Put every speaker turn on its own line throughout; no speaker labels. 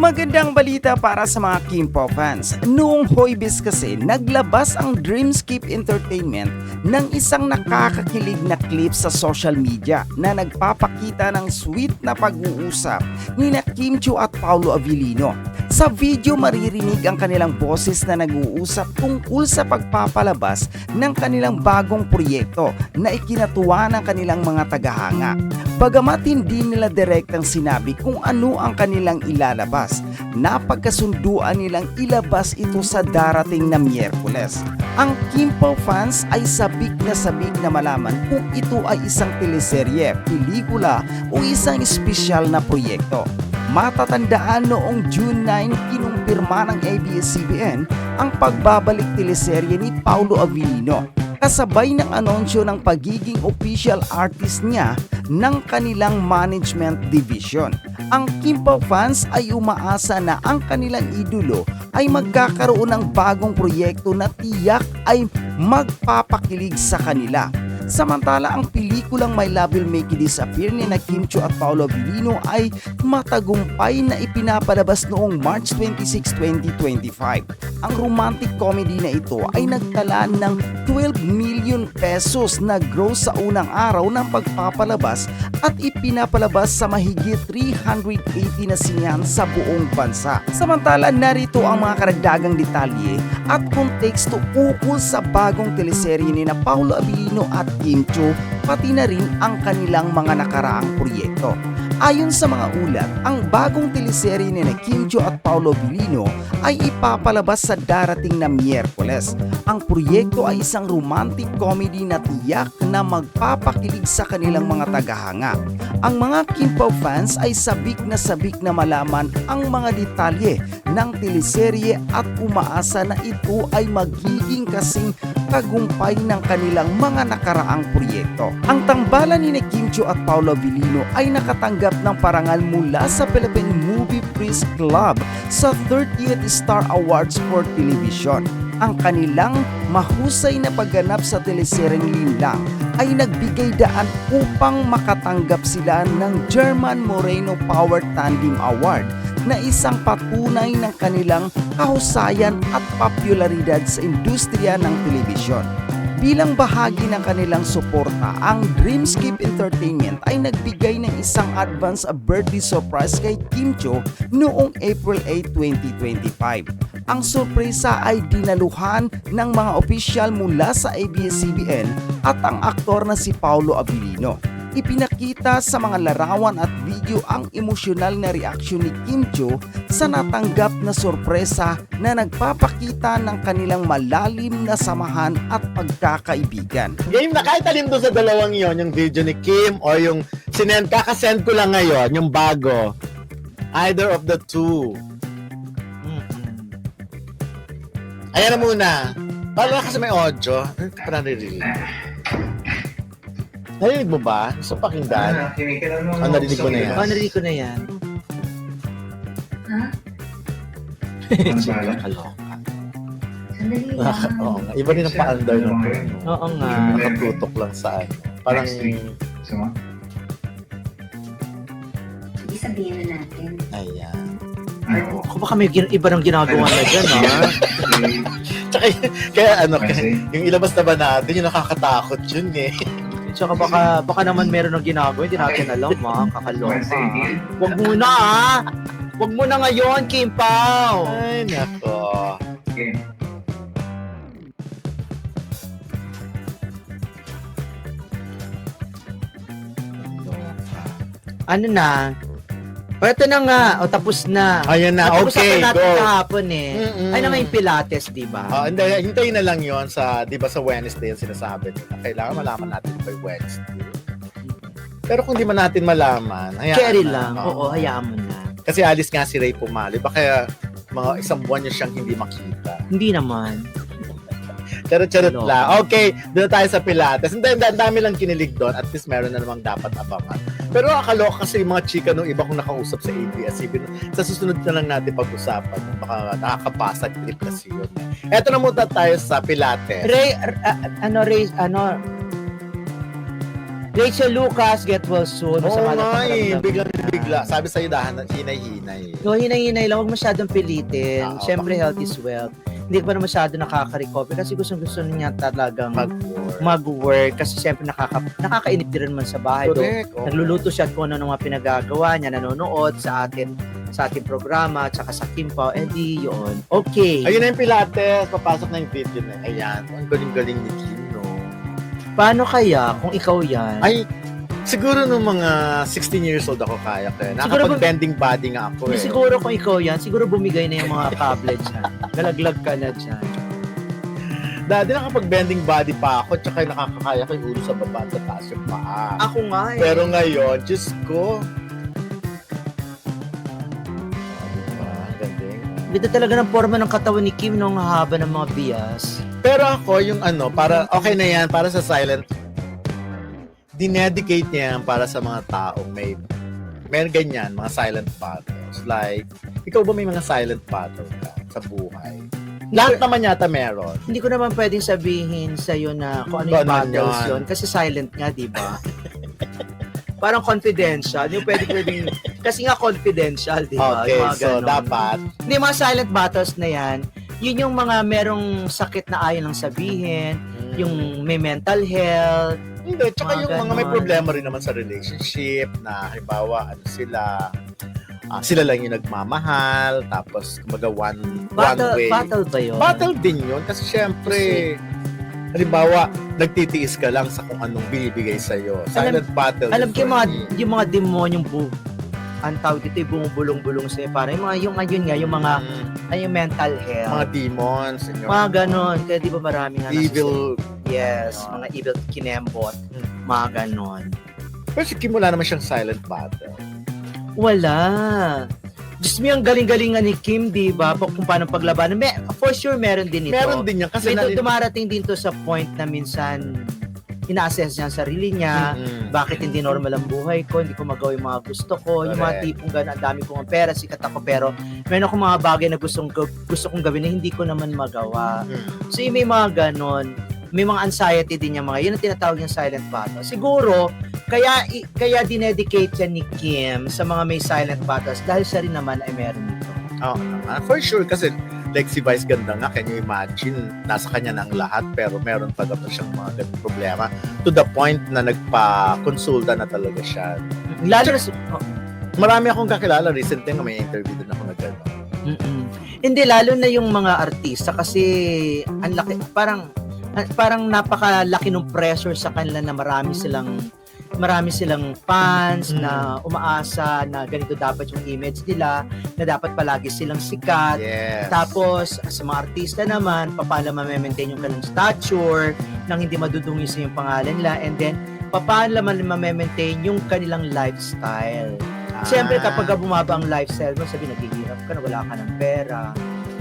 Magandang balita para sa mga Kimpo fans. Noong Huwebes kasi, naglabas ang Dreamscape Entertainment ng isang nakakakilig na clip sa social media na nagpapakita ng sweet na pag-uusap ni Kim Chiu at Paolo Avellino. Sa video maririnig ang kanilang boses na nag-uusap tungkol sa pagpapalabas ng kanilang bagong proyekto na ikinatuwa ng kanilang mga tagahanga. Bagamat hindi nila direktang sinabi kung ano ang kanilang ilalabas, napagkasunduan nilang ilabas ito sa darating na Miyerkules. Ang Kimpo fans ay sabik na malaman kung ito ay isang teleserye, pelikula o isang espesyal na proyekto. Matatandaan noong June 9, kinumpirma ng ABS-CBN ang pagbabalik teleserye ni Paolo Avellino, kasabay ng anunsyo ng pagiging official artist niya ng kanilang management division. Ang Kimpo fans ay umaasa na ang kanilang idolo ay magkakaroon ng bagong proyekto na tiyak ay magpapakilig sa kanila. Samantala, ang pelikulang My Love Will Make You Disappear ni Kim Chiu at Paolo Avellino ay matagumpay na ipinapalabas noong March 26, 2025. Ang romantic comedy na ito ay nagtala ng 12 million pesos na gross sa unang araw ng pagpapalabas at ipinapalabas sa mahigit 380 na sinyan sa buong bansa. Samantala, narito ang mga karagdagang detalye at konteksto ukol sa bagong teleserye ni Paolo Avellino at Kim Chiu, pati na rin ang kanilang mga nakaraang proyekto. Ayon sa mga ulat, ang bagong teleserye ni Kim Chiu at Paolo Avellino ay ipapalabas sa darating na Miyerkules. Ang proyekto ay isang romantic comedy na tiyak na magpapakilig sa kanilang mga tagahanga. Ang mga Kimpo fans ay sabik na malaman ang mga detalye ng teleserye at umaasa na ito ay magiging kasing tagumpay ng kanilang mga nakaraang proyekto. Ang tambalan ni Kim Chiu at Paolo Avellino ay nakatanggap ng parangal mula sa Philippine Movie Press Club sa 30th Star Awards for Television. Ang kanilang mahusay na pagganap sa teleseryeng Linlang ay nagbigay daan upang makatanggap sila ng German Moreno Power Tandem Award na isang patunay ng kanilang kahusayan at popularidad sa industriya ng telebisyon. Bilang bahagi ng kanilang suporta, ang Dreamscape Entertainment ay nagbigay ng isang advance birthday surprise kay Kim Chiu noong April 8, 2025. Ang sorpresa ay dinaluhan ng mga opisyal mula sa ABS-CBN at ang aktor na si Paolo Avellino. Ipinakita sa mga larawan at video ang emosyonal na reaksyon ni Kim Chiu sa natanggap na sorpresa na nagpapakita ng kanilang malalim na samahan at pagkakaibigan.
Game na kahit alin doon sa dalawang yon, yung video ni Kim or yung kakasend ko lang ngayon, yung bago. Either of the two. Ayan na muna. Paano kasi may audio? Ano ka pa naririnig? Narinig mo ba? Gusto pakinggan? Narinig ko na yan.
Narinig ko na yan.
Ha?
Kaloka.
Sandali lang.
Oo nga. Iba rin ang pa-under ng
Oo nga.
nakatutok lang sa ano. Parang...
Sige, sabihin na natin.
Ayan.
Kung baka may iba nang ginagawa na dyan, ha?
Tsaka, kaya ano, yung ilabas na ba natin, yung nakakatakot yun eh.
Tsaka baka naman meron ng ginagawa, hindi natin alam, ha? Kakaloka. Wag muna, ha? Wag muna ngayon, Kim Pao!
Ay, nako.
Ano na? O, ito na nga. O, tapos na.
Ayan na,
Tapos
okay,
natin
go.
kahapon eh.
Mm-mm.
Ay na nga yung Pilates, di ba?
Hintayin na lang yon sa, di ba sa Wednesday yung sinasabi nila. Kailangan malaman natin by Wednesday. Pero kung di man natin malaman, hayaan
Cherry
na.
lang. Oo, hayaan mo na.
Kasi alis nga si Ray Pumali. Baka mga isang buwan niya siyang hindi makita.
Hindi naman.
Charot-charot
Ano?
lang. Okay, doon tayo sa Pilates. Ang dami lang kinilig doon. At least meron na namang dapat abangan. Pero akaloka kasi yung mga chika nung iba kong nakausap sa ABS-CBN. Sa susunod na lang natin pag-usapan. Baka nakakapasa trip kasi yun. Eto na muna tayo sa Pilates.
Ray, Rachel Lucas, get well soon.
Oo
Masama na
nga eh,
pakiramdam niya.
bigla. Sabi sa'yo, hinay-hinay.
No, hinay-hinay lang. Huwag masyadong pilitin.
Oo.
Siyempre, health is wealth. Hindi ko pa na masyado nakaka-recover kasi gusto niya talagang
Mag-work.
mag-work kasi siyempre nakakainip din naman sa bahay.
Correct. Oo.
Nagluluto siya at kung ano mga pinagagawa niya, nanonood sa ating programa at saka sa Kimpaw, di yun. Okay.
Ayun na yung Pilates. Papasok na yung video na. Ayan. Ang galing-galing ni Kim, no?
Paano kaya kung ikaw yan?
Ay, siguro nung mga 16 years old ako kaya ko.
Siguro
Nakapag-bending body nga ako
Hindi, siguro kung ikaw yan, siguro bumigay na yung mga tablet dyan. Galaglag ka na dyan.
Dati nakapag-bending body pa ako, tsaka nakakakaya ko yung ulo sa baba at sa taas yung paa.
Ako nga eh.
Pero ngayon, Diyos ko. Galing.
Ganda talaga ng forma ng katawan ni Kim nung haba ng mga bias.
Pero ako, yung para okay na yan, para sa silent, dinedicate niya yan para sa mga taong may ganyan, mga silent battles. Like, ikaw ba may mga silent battle ka sa buhay? Lahat naman yata meron.
Hindi ko naman pwedeng sabihin sa'yo na kung ano yung
Ganun
battles
yan.
yun. Kasi silent nga, di ba? Parang confidential. Yung pwedeng, kasi nga confidential, di ba?
Okay,
Yung mga
so
ganon.
dapat,
Hindi, mga silent battles na yan, yun yung mga merong sakit na ayaw lang sabihin, yung may mental health.
hindi, tsaka
mga
yung mga may
ganon.
problema rin naman sa relationship na halimbawa, sila lang yung nagmamahal, tapos kumbaga one way.
Battle ba yun?
Battle din yun kasi syempre, halimbawa, nagtitiis ka lang sa kung anong binibigay sa'yo. Silent battle.
Alam ko
for me.
yung mga demonyong ang tawag dito, yung bumubulong-bulong sa'yo. Parang yung ayun nga, yung mga yung mental health.
mga demons,
Mga ganon. Kaya di ba marami nga
evil.
Yes,
Ganon.
mga evil kinembot. Mga ganon.
Pero si Kim wala naman siyang silent battle.
Wala. Diyos me, ang galing-galingan ni Kim, di ba? Kung paano paglabanan. For sure, meron din ito.
Meron din yan kasi
Dumarating din to sa point na minsan ina-assess niya ang sarili niya. Bakit hindi normal ang buhay ko? Hindi ko magawa yung mga gusto ko. Yung mga
Correct.
tipong gano'n, ang dami kong pera, sikat ako, pero meron akong mga bagay na gusto kong gawin na hindi ko naman magawa. So yung may mga ganon, may mga anxiety din yung mga, yun ang tinatawag yung silent battle. Siguro, kaya dinedicate yan ni Kim sa mga may silent battles dahil siya rin naman ay meron nito.
Oo naman. For sure kasi like si Vice ganda nga, can you imagine, nasa kanya na ang lahat pero meron pa daw siyang mga ganung problema to the point na nagpa-konsulta na talaga siya.
Lalo na
Marami akong kakilala recently nga may interview din ako na gano'n.
Hindi, lalo na yung mga artista kasi ang laki, parang napakalaki ng pressure sa kanila na marami silang fans na umaasa na ganito dapat yung image nila, na dapat palagi silang sikat.
Yes.
Tapos, sa mga artista naman, paano ma-maintain yung kanilang stature nang hindi madudungi sa yung pangalan nila, and then, paano ma-maintain yung kanilang lifestyle. Siyempre, kapag bumaba ang lifestyle mo, sabi naghihirap ka na, wala ka ng pera.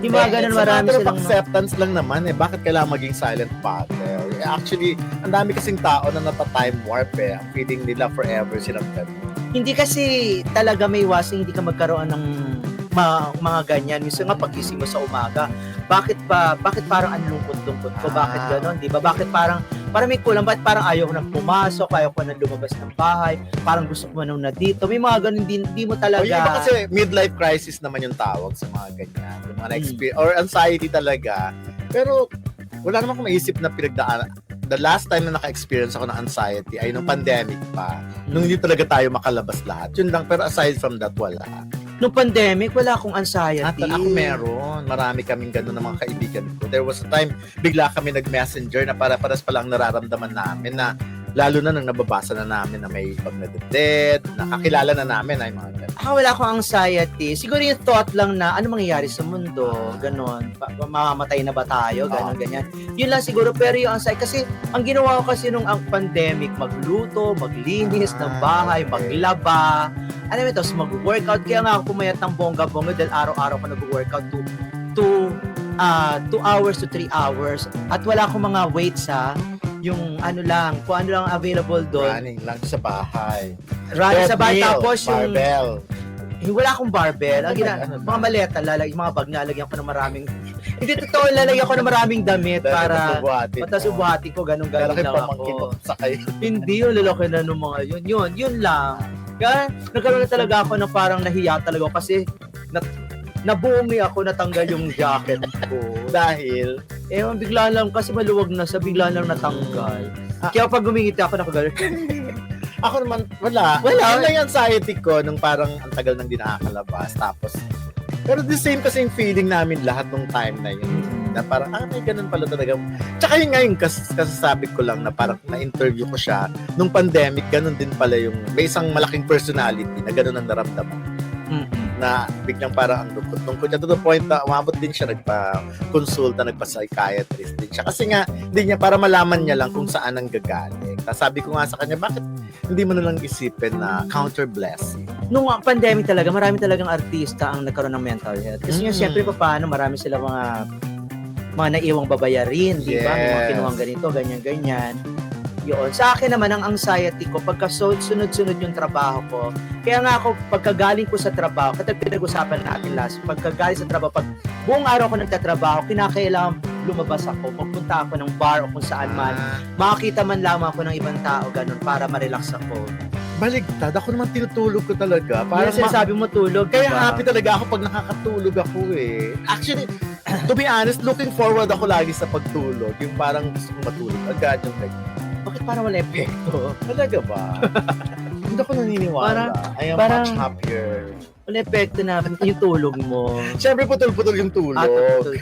Di ba ganun, marami
It's a matter of
silang...
acceptance lang naman eh. Bakit kailangan maging silent battle? Actually, ang dami kasing tao na nata-time warp eh. Ang feeling nila forever silang ganun.
Hindi kasi talaga may iwasan, hindi ka magkaroon ng mga ganyan. Minsan nga pagising mo sa umaga, bakit parang ang lungkot-lungkot ko? Bakit gano'n? Di ba? Bakit parang may kulang? Bakit parang ayaw ko nang pumasok? Ayaw ko nang lumabas ng bahay? Parang gusto ko na dito? May mga ganun, di mo talaga...
O yung iba kasi midlife crisis naman yung tawag sa mga ganyan. Yung mga na-experience, or anxiety talaga. Pero wala naman akong maisip na pinagdaan. The last time na naka-experience ako ng anxiety ay nung pandemic pa. Nung hindi talaga tayo makalabas lahat. Yun lang. Pero aside from that, wala.
Nung pandemic, wala akong anxiety.
At ako meron. Marami kaming gano'n ng mga kaibigan ko. There was a time, bigla kami nag-messenger na para-paras pa lang nararamdaman namin na lalo na nang nababasa na namin na may ibang na-dead, nakakilala na namin ay mga gano'n.
Wala akong anxiety. Siguro yung thought lang na ano mangyayari sa mundo, ganon. Mamamatay na ba tayo, ganon, ganyan. Yun lang siguro. Pero yung anxiety, kasi ang ginawa ko kasi nung ang pandemic, magluto, maglinis ng bahay, maglaba, alam mo ito, mag-workout. Kaya nga ako pumayat ng bongga-bongga dahil araw-araw ko nag-workout 2 hours to 3 hours. At wala akong mga weights yung kung ano lang available doon.
Running lang sa bahay.
Running sa bahay.
Treadmill,
Tapos yung
barbell.
wala akong barbell.
Mga
Mga maleta, mga bag na, lagyan ko ng maraming Hindi totoo, lalagyan ko ng maraming damit para
buhatin.
matas yung buhati ko, ganun-ganun
Lalaki
lang
pamangkin
ako.
mo sa kayo.
Hindi yun, lalaki na nung mga yun lang. Kaya nagkaroon na talaga ako ng parang nahiya talaga ako kasi nabumi ako, natanggal yung jacket ko.
Dahil,
Bigla lang kasi maluwag na sa bigla lang natanggal. Kaya pag gumingiti ako nakagalit.
ako naman, wala.
Wala.
Yun lang yung anxiety ko nung parang ang tagal nang di nakakalabas. Tapos, pero the same kasi yung feeling namin lahat nung time na yun. Na parang, may ganun pala talaga. Tsaka yun nga yung kasasabi ko lang na parang na-interview ko siya. Nung pandemic, ganun din pala yung, may isang malaking personality na ganun ang naramdaman. Na biglang parang ang lungkot niya to the point na umabot din siya nagpa-consulta, nagpa-psychiatrist din siya. Kasi nga, hindi niya para malaman niya lang kung saan ang gagaling. Tapos sabi ko nga sa kanya, bakit hindi mo na lang isipin na counter blessing?
Nung pandemic talaga, marami talagang artista ang nagkaroon ng mental health. Kasi nga, siyempre, paano, marami sila mga naiwang babayarin, di ba? May mga
Yes.
kinuhang ganito, ganyan-ganyan. Yun. Sa akin naman, ang anxiety ko, pagka sunod-sunod yung trabaho ko, kaya nga ako, pagkagaling ko sa trabaho, katag pinag-usapan natin last, pagkagaling sa trabaho, pag buong araw ko nagtatrabaho, kinakailangan lumabas ako, magpunta ako ng bar o kung saan man, makakita man lamang ako ng ibang tao, ganun, para ma-relax ako.
Baligtad, ako naman tinutulog ko talaga.
Parang sinasabi mo tulog,
Kaya
diba?
happy talaga ako pag nakakatulog ako eh. Actually, to be honest, looking forward ako lagi sa pagtulog. Yung parang gusto kong matulog agad yung ganyan.
Bakit parang wala epekto?
Talaga ba? Hindi ako naniniwala. I am
parang-
much happier.
Wala epekto na yung tulog mo.
Siyempre, putol-putol yung tulog.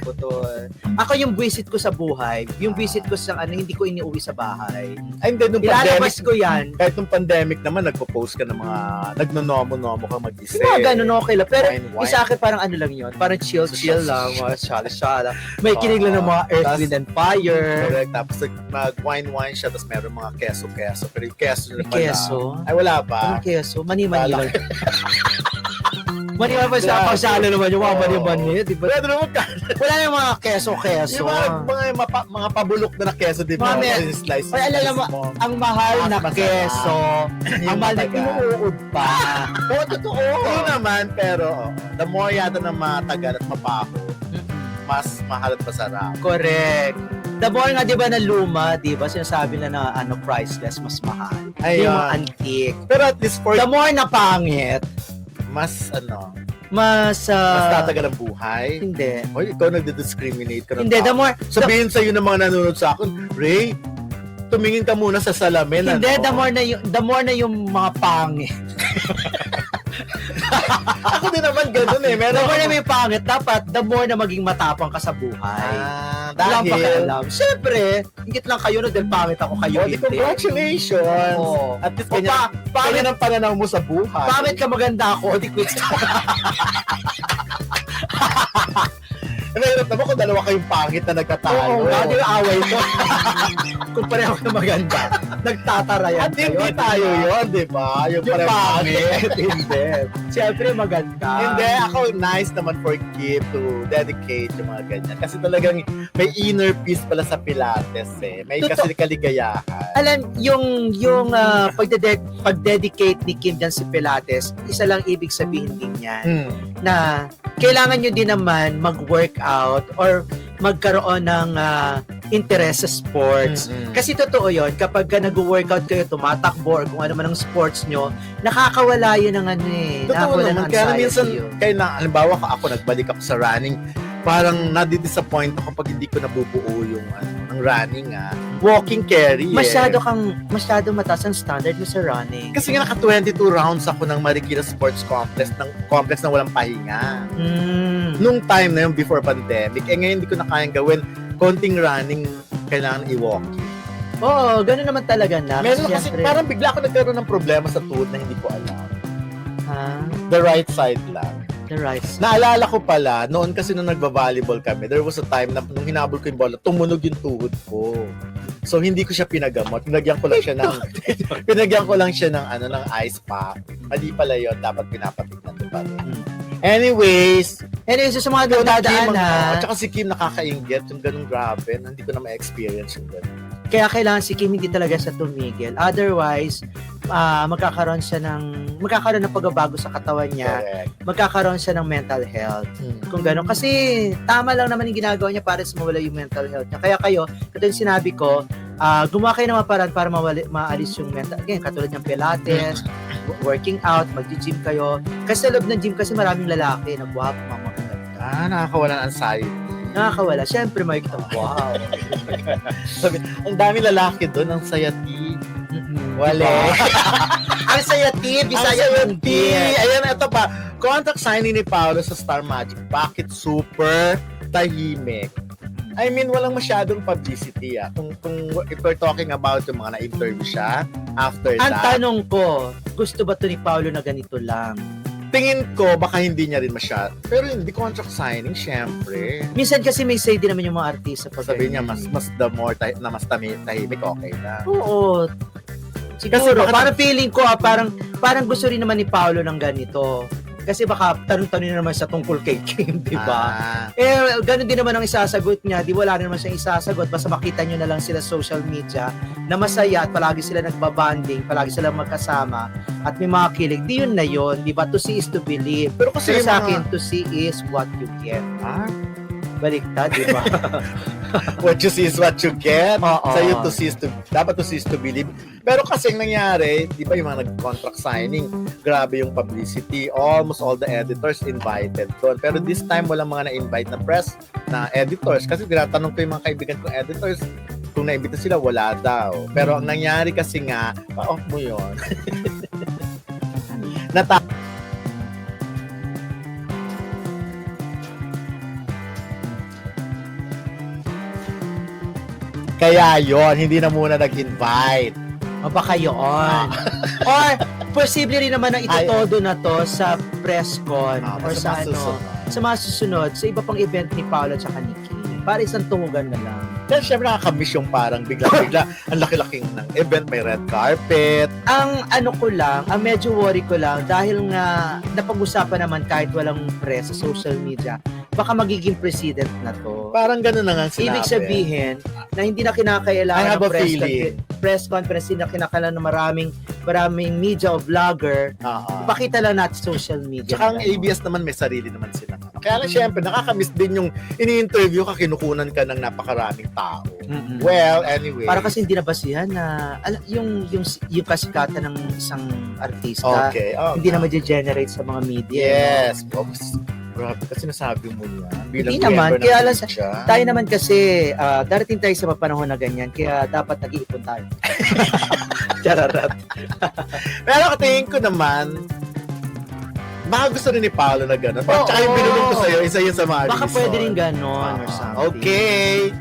Putol. Ako yung visit ko sa buhay, yung visit ko sa hindi ko iniuwi sa bahay.
Ay, hindi, nung pandemic,
Ilalabas ko yan.
kahit nung pandemic naman, nagpo-post ka ng mga, nagnonomo-nomo ka mag-isip.
Mga ganun, okay lang. Pero
Wine.
yung sa akin parang ano lang yun, parang chill lang, mga shala-shala. May kinig lang ng mga Earth,
Tas-
Wind, and Fire.
Correct. Tapos mag-wine siya, tapos meron mga keso-keso. Pero yung keso
May
naman
keso.
Ay, wala pa.
Anong keso? Mani-mani lang. Mani-mani pa siya. Pasala naman yung mga mani-mani. Di ba?
Pwede naman ka.
Wala na yung mga keso-keso.
Yung mga pabulok na keso, di ba?
Mga
Slice.
Ay, alam mo, ang mahal na
Mas masarap.
keso, ang mahal na
matagal.
inuud pa. Oo, totoo.
Oo naman, pero the more yata na matagal at mapaho, mas mahal at masarap.
Correct. The more nga, di ba, na luma, di ba, sinasabi na priceless, mas mahal.
Ayun.
Yung mga antique.
Pero at least for
The more na pangit,
mas
mas
tatagal ang buhay.
hindi.
Hoy, ikaw nagdi-discriminate ka ng
Hindi, the
tao.
more,
Sabihin sa'yo ng mga nanonood sa akin, Ray, tumingin ka muna sa salamin.
hindi,
ano?
the more na yung mga pangit.
Ako din naman ganun eh.
The
Meron
more na may pangit, dapat the more na maging matapang ka sa buhay. Walang
dahil,
pakialam. Siyempre, hingit lang kayo na dahil pangit ako kayo.
oh,
hindi.
congratulations.
Oo.
At least
O
ganyan,
pangit,
ganyan ang pananaw mo sa buhay.
pangit ka maganda ako, di quits ka.
Nahirap naman kung dalawa kayong pangit na nagkatalo.
Oo, hindi yung away ko. Kung pareho ka maganda, nagtatarayan
At hindi tayo yun, di ba? Yung
Yung
parang
pangit, hindi. Siyempre maganda.
Hindi, ako nice naman for Kip to dedicate yung mga ganyan. Kasi talagang may inner peace pala sa Pilates eh. May
Totoo.
kasi kaligayahan.
Alam, yung pag-dedicate ni Kim dyan sa Pilates, isa lang ibig sabihin din yan, na kailangan nyo din naman mag-workout or magkaroon ng interest sa sports. Kasi totoo yon, kapag ka nag-workout kayo, tumatakbo or kung ano man ang sports nyo, nakakawala yun ng ano eh.
Totoo
Nakakawala ng
naman. Kaya
anxiety
minsan,
yun.
kaya na, halimbawa ako nagbalik ako sa running, parang nadidisappoint ako pag hindi ko nabubuo yung ang running walking carry
Masyado mataas ang standard mo sa running.
Kasi nga naka 22 rounds ako ng Marikina Sports Complex na walang pahinga. Nung time na yun before pandemic, ngayon hindi ko na kayang gawin. Konting running, kailangan i-walking.
Oo, gano'n naman talaga na.
Meron kasi
siyempre,
parang bigla ako nagkaroon ng problema sa tuhod na hindi ko alam. The right side lang.
the right.
Naalala ko pala, noon kasi nung nagba-volleyball kami, there was a time na nung hinabol ko yung bola, tumunog yung tuhod ko. So hindi ko siya pinagamot. Pinagyan ko lang siya ng ng ice pack. Mali pala 'yon, dapat pinapatignan ko pa rin. Anyways,
So sa mga dadaan
Kim,
ha.
at saka si Kim nakakainggit, yung ganun grabe, hindi ko na ma-experience yung ganun.
Kaya kailangan si Kim hindi talaga siya tumigil. Otherwise, magkakaroon ng pagbabago sa katawan niya,
Correct.
magkakaroon siya ng mental health. Kung gano'n. Kasi tama lang naman yung ginagawa niya para mawala yung mental health niya. Kaya kayo, katulad yung sinabi ko, gumawa kayo ng mga paraan para maalis yung mental. Again, katulad ng pilates, working out, mag-gym kayo. Kasi sa loob ng gym kasi maraming lalaki na guwapo, mga magaganda.
Nakakawalan ng anxiety.
Nakakawala. Siyempre, makikita mo, wow.
Sabi, ang dami lalaki doon, ang sayati. Wale.
Ang sayati, bisaya
Ang
yung
sayati. Ayan, ito pa. Contract signing ni Paolo sa Star Magic. Bakit super tahimik? I mean, walang masyadong publicity. Kung if we're talking about yung mga na-interview siya, after
Ang
that,
tanong ko, gusto ba to ni Paolo na ganito lang?
tingin ko, baka hindi niya rin masyado. Pero hindi contract signing, syempre.
Minsan kasi may say din naman yung mga artista pag
Sabi niya,
ganyan.
mas tahimik, okay na.
Oo.
Kasi
Siguro,
baka-
parang feeling ko, parang gusto rin naman ni Paolo ng ganito. Kasi baka tanong-tanong naman sa tungkol kay Kim, di ba? Ganun din naman ang isasagot niya. Di wala rin naman siyang isasagot. Basta makita nyo na lang sila social media na masaya at palagi sila nagbabanding, palagi sila magkasama at may mga kilig. Di yun na yun, di ba? To see is to believe.
Pero kasi
Pero
yung
sa
mga-
akin, to see is what you get. Baliktad, di ba?
what you see is what you get.
Oo.
Sa'yo dapat to see is to believe. Pero kasi ang nangyari, di ba yung mga nag-contract signing, grabe yung publicity. Almost all the editors invited doon. Pero this time, walang mga na-invite na press, na editors. Kasi tinatanong ko yung mga kaibigan kong editors, kung na-invita sila, wala daw. Pero ang nangyari kasi nga, pa-off mo yun. Kaya yon hindi na muna nag-invite.
O baka yun. Or, posible rin naman na itotodo na to sa press con or sa mga susunod, sa iba pang event ni Paolo at saka ni Kim. Para isang tungugan na lang.
Then syempre nakakamiss yung parang bigla-bigla, ang laki-laking ng event, may red carpet.
Ang ang medyo worry ko lang, dahil nga napag-usapan naman kahit walang press sa social media, baka magiging president na to.
Parang gano'n na nga ang sinabi.
Ibig sabihin na hindi na kinakailangan
I have
ng
a feeling.
press conference, hindi na kinakailangan ng maraming media o vlogger.
Oo.
Pakita lang natin social media.
Tsaka ang
na gano'n.
ABS naman may sarili naman sila. Kaya lang syempre, nakakamiss din yung ini-interview ka, kinukunan ka ng napakaraming tao.
Mm-mm.
Well, anyway.
Para kasi hindi nabasihan na yung kasikatan ng isang artista,
Okay. Oh,
hindi na ma-generate sa mga media.
Yes. Oops. Grabe, kasi nasabi mo yan. Bilang
Hindi naman,
member ng
kaya lang
media.
Tayo naman kasi, darating tayo sa panahon na ganyan, kaya dapat nag-iipon tayo. Chararat.
Pero tingin ko naman, baka gusto rin ni Paolo na gano'n.
Oo.
Tsaka yung binulong ko sa'yo, isa yun sa mga
Baka
reason.
pwede rin ganon or something.
Okay.